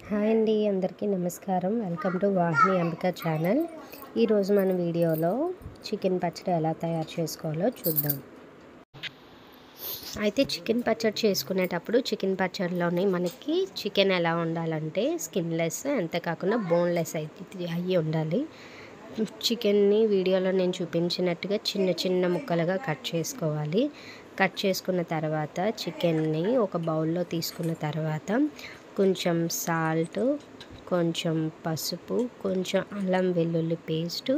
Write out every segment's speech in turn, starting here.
Hi అండి, అందరికీ నమస్కారం. Welcome to Vahini Ambika channel. ఈరోజు మన వీడియోలో చికెన్ పచ్చడి ఎలా తయారు చేసుకోవాలో చూద్దాం. అయితే చికెన్ పచ్చడి చేసుకునేటప్పుడు చికెన్ పచ్చడిలోని మనకి చికెన్ ఎలా ఉండాలంటే స్కిన్లెస్, అంతేకాకుండా బోన్లెస్ అయితే అయ్యి ఉండాలి. చికెన్ని వీడియోలో నేను చూపించినట్టుగా చిన్న చిన్న ముక్కలుగా కట్ చేసుకోవాలి. కట్ చేసుకున్న తర్వాత చికెన్ని ఒక బౌల్లో తీసుకున్న తర్వాత కొంచెం సాల్ట్, కొంచెం పసుపు, కొంచెం అల్లం వెల్లుల్లి పేస్టు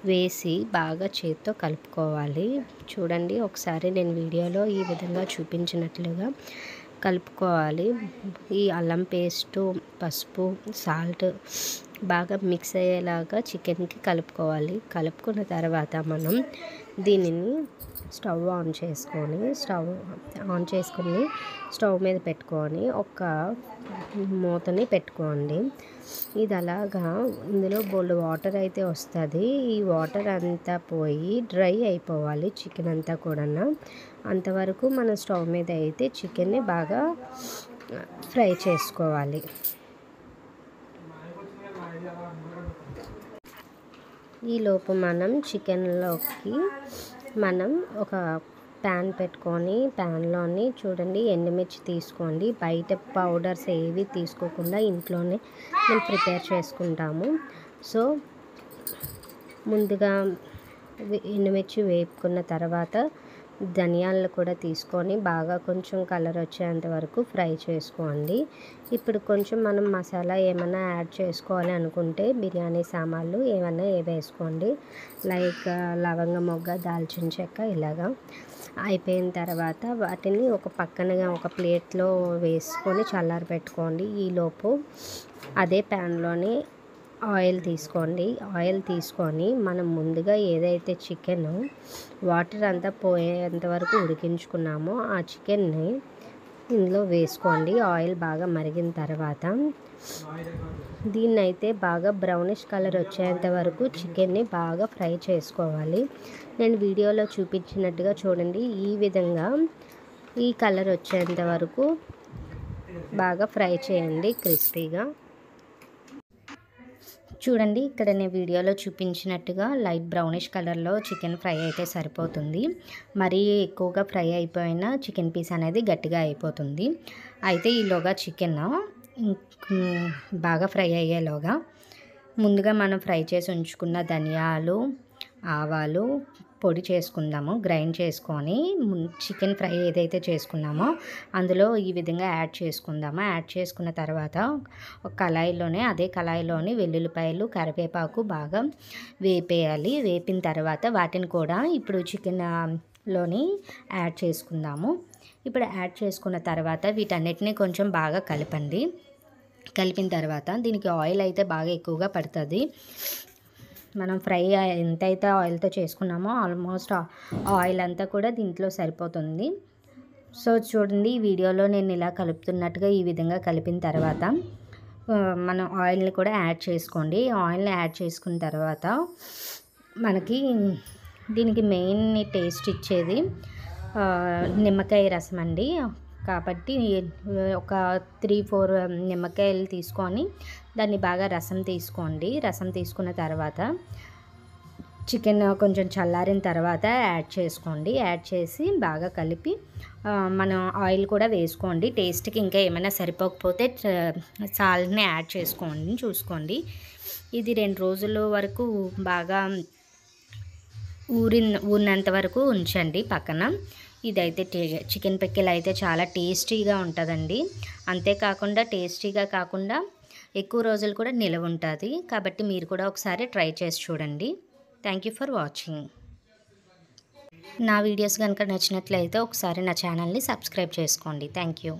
వేసి బాగా చేత్తో కలుపుకోవాలి. చూడండి, ఒకసారి నేను వీడియోలో ఈ విధంగా చూపించినట్లుగా కలుపుకోవాలి. ఈ అల్లం పేస్టు, పసుపు, సాల్ట్ బాగా మిక్స్ అయ్యేలాగా చికెన్కి కలుపుకోవాలి. కలుపుకున్న తర్వాత మనం దీనిని స్టవ్ ఆన్ చేసుకొని స్టవ్ మీద పెట్టుకొని ఒక మూతని పెట్టుకోండి. ఇది అలాగా ఇందులో బోల్డ్ వాటర్ అయితే వస్తుంది. ఈ వాటర్ అంతా పోయి డ్రై అయిపోవాలి చికెన్ అంతా కూడా. అంతవరకు మన స్టవ్ మీద అయితే చికెన్ని బాగా ఫ్రై చేసుకోవాలి. ఈలోపు మనం చికెన్లోకి ఒక ప్యాన్ పెట్టుకొని ప్యాన్లోని చూడండి ఎండుమిర్చి తీసుకోండి. బయట పౌడర్స్ ఏవి తీసుకోకుండా ఇంట్లోనే మేము ప్రిపేర్ చేసుకుంటాము. సో ముందుగా ఎండుమిర్చి వేపుకున్న తర్వాత ధనియాలు కూడా తీసుకొని బాగా కొంచెం కలర్ వచ్చేంత వరకు ఫ్రై చేసుకోండి. ఇప్పుడు కొంచెం మనం మసాలా ఏమైనా యాడ్ చేసుకోవాలి అనుకుంటే బిర్యానీ సామాన్లు ఏమైనా వేసుకోండి. లైక్ లవంగ మొగ్గ, దాల్చిన చెక్క ఇలాగా అయిపోయిన తర్వాత వాటిని ఒక పక్కనగా ఒక ప్లేట్లో వేసుకొని చల్లారి పెట్టుకోండి. ఈలోపు అదే ప్యాన్లోని ఆయిల్ తీసుకొని మనం ముందుగా ఏదైతే చికెన్ వాటర్ అంతా పోయేంత వరకు ఉడికించుకున్నామో ఆ చికెన్ని ఇందులో వేసుకోండి. ఆయిల్ బాగా మరిగిన తర్వాత దీన్నైతే బాగా బ్రౌనిష్ కలర్ వచ్చేంత వరకు చికెన్ని బాగా ఫ్రై చేసుకోవాలి. నేను వీడియోలో చూపించినట్టుగా చూడండి, ఈ విధంగా ఈ కలర్ వచ్చేంత వరకు బాగా ఫ్రై చేయండి క్రిస్పీగా. చూడండి, ఇక్కడ నేను వీడియోలో చూపించినట్టుగా లైట్ బ్రౌనిష్ కలర్లో చికెన్ ఫ్రై అయితే సరిపోతుంది. మరీ ఎక్కువగా ఫ్రై అయిపోయిన చికెన్ పీస్ అనేది గట్టిగా అయిపోతుంది. అయితే ఈలోగా చికెన్ బాగా ఫ్రై అయ్యేలోగా ముందుగా మనం ఫ్రై చేసి ఉంచుకున్న ధనియాలు, ఆవాలు పొడి చేసుకుందాము. గ్రైండ్ చేసుకొని చికెన్ ఫ్రై ఏదైతే చేసుకున్నామో అందులో ఈ విధంగా యాడ్ చేసుకుందాము. యాడ్ చేసుకున్న తర్వాత అదే కళాయిలోని వెల్లుల్లిపాయలు, కరివేపాకు బాగా వేపేయాలి. వేపిన తర్వాత వాటిని కూడా ఇప్పుడు చికెన్లోని యాడ్ చేసుకుందాము. ఇప్పుడు యాడ్ చేసుకున్న తర్వాత వీటన్నిటిని కొంచెం బాగా కలపండి. కలిపిన తర్వాత దీనికి ఆయిల్ అయితే బాగా ఎక్కువగా పడుతుంది. మనం ఫ్రై ఎంతైతే ఆయిల్తో చేసుకున్నామో ఆల్మోస్ట్ ఆయిల్ అంతా కూడా దీంట్లో సరిపోతుంది. సో చూడండి, ఈ వీడియోలో నేను ఇలా కలుపుతున్నట్టుగా ఈ విధంగా కలిపిన తర్వాత మనం ఆయిల్ని కూడా యాడ్ చేసుకోండి. ఆయిల్ని యాడ్ చేసుకున్న తర్వాత మనకి దీనికి మెయిన్ టేస్ట్ ఇచ్చేది నిమ్మకాయ రసం అండి. కాబట్టి ఒక 3-4 నిమ్మకాయలు తీసుకొని దాన్ని బాగా రసం తీసుకోండి. రసం తీసుకున్న తర్వాత చికెన్ కొంచెం చల్లారిన తర్వాత యాడ్ చేసుకోండి. యాడ్ చేసి బాగా కలిపి మనం ఆయిల్ కూడా వేసుకోండి. టేస్ట్కి ఇంకా ఏమైనా సరిపోకపోతే సాల్ట్ని యాడ్ చూసుకోండి. ఇది 2 రోజుల వరకు బాగా ఊరినంత వరకు ఉంచండి పక్కన. ఇదైతే చికెన్ పికిల్ అయితే చాలా టేస్టీగా ఉంటుందండి. టేస్టీగా కాకుండా ఎక్కువ రోజులు కూడా నిలవ ఉంటుంది. కాబట్టి మీరు కూడా ఒకసారి ట్రై చేసి చూడండి. Thank you for watching. నా వీడియోస్ కనుక నచ్చినట్లయితే ఒకసారి నా ఛానల్ని సబ్స్క్రైబ్ చేసుకోండి. Thank you.